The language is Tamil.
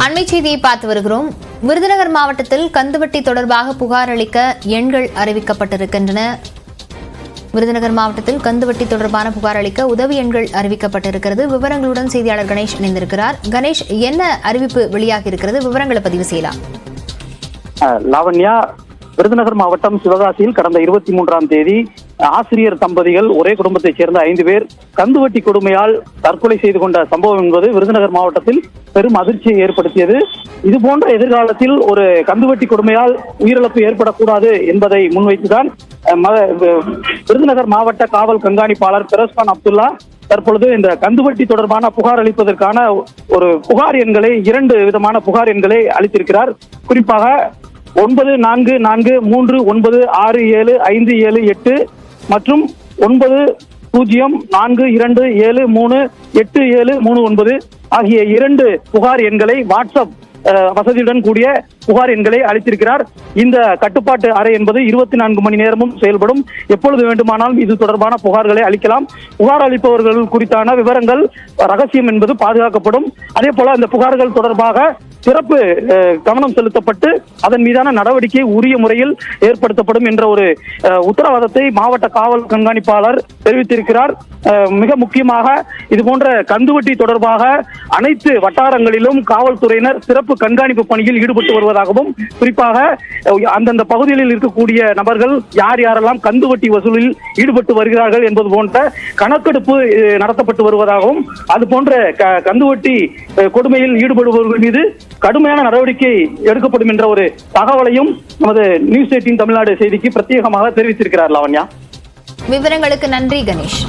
அண்மை செய்தியை பார்த்து வருகிறோம். விருதுநகர் மாவட்டத்தில் கந்துவட்டி தொடர்பாக புகார் அளிக்க எண்கள் அறிவிக்கப்பட்டிருக்கின்றன. விருதுநகர் மாவட்டத்தில் கந்துவட்டி தொடர்பான புகார் அளிக்க உதவி எண்கள் அறிவிக்கப்பட்டிருக்கிறது. விவரங்களுடன் செய்தியாளர் கணேஷ் இணைந்திருக்கிறார். கணேஷ், என்ன அறிவிப்பு வெளியாகி இருக்கிறது? விவரங்களை பதிவு செய்யலாம். லாவண்யா, விருதுநகர் மாவட்டம் சிவகாசியில் கடந்த 23ஆம் தேதி ஆசிரியர் தம்பதிகள் ஒரே குடும்பத்தைச் சேர்ந்த 5 பேர் கந்துவட்டி கொடுமையால் தற்கொலை செய்து கொண்ட சம்பவம் என்பது விருதுநகர் மாவட்டத்தில் பெரும் அதிர்ச்சியை ஏற்படுத்தியது. இதுபோன்ற எதிர்காலத்தில் ஒரு கந்துவட்டி கொடுமையால் உயிரிழப்பு ஏற்படக்கூடாது என்பதை முன்வைத்துதான் விருதுநகர் மாவட்ட காவல் கண்காணிப்பாளர் பெரோஸ்கான் அப்துல்லா தற்பொழுது இந்த கந்துவட்டி தொடர்பான புகார் அளிப்பதற்கான ஒரு புகார் எண்களை 2 விதமான புகார் எண்களை அளித்திருக்கிறார். குறிப்பாக 9439675758 மற்றும் 9042738739 ஆகிய 2 புகார் எண்களை வாட்ஸ்அப் வசதியுடன் கூடிய புகார் எண்களை அளித்திருக்கிறார். இந்த கட்டுப்பாட்டு அறை என்பது 24 மணி நேரமும் செயல்படும். எப்பொழுது வேண்டுமானாலும் இது தொடர்பான புகார்களை அளிக்கலாம். புகார் அளிப்பவர்கள் குறித்தான விவரங்கள் ரகசியம் என்பது பாதுகாக்கப்படும். அதே போல இந்த புகார்கள் தொடர்பாக சிறப்பு கவனம் செலுத்தப்பட்டு அதன் மீதான நடவடிக்கை உரிய முறையில் ஏற்படுத்தப்படும் என்ற ஒரு உத்தரவாதத்தை மாவட்ட காவல் கண்காணிப்பாளர் தெரிவித்திருக்கிறார். மிக முக்கியமாக இதுபோன்ற கந்துவட்டி தொடர்பாக அனைத்து வட்டாரங்களிலும் காவல்துறையினர் சிறப்பு கண்காணிப்பு பணியில் ஈடுபட்டு வருவதாகவும், குறிப்பாக அந்தந்த பகுதிகளில் இருக்கக்கூடிய நபர்கள் யார் யாரெல்லாம் கந்துவட்டி வசூலில் ஈடுபட்டு வருகிறார்கள் என்பது போன்ற கணக்கெடுப்பு நடத்தப்பட்டு வருவதாகவும், அது போன்ற கந்துவட்டி கொடுமையில் ஈடுபடுபவர்கள் மீது கடுமையான நடவடிக்கை எடுக்கப்படும் என்ற ஒரு தகவலையும் நமது நியூஸ் 18 தமிழ்நாடு செய்திக்கு பிரத்யேகமாக தெரிவித்திருக்கிறார். லாவண்யா, விவரங்களுக்கு நன்றி கணேஷ்.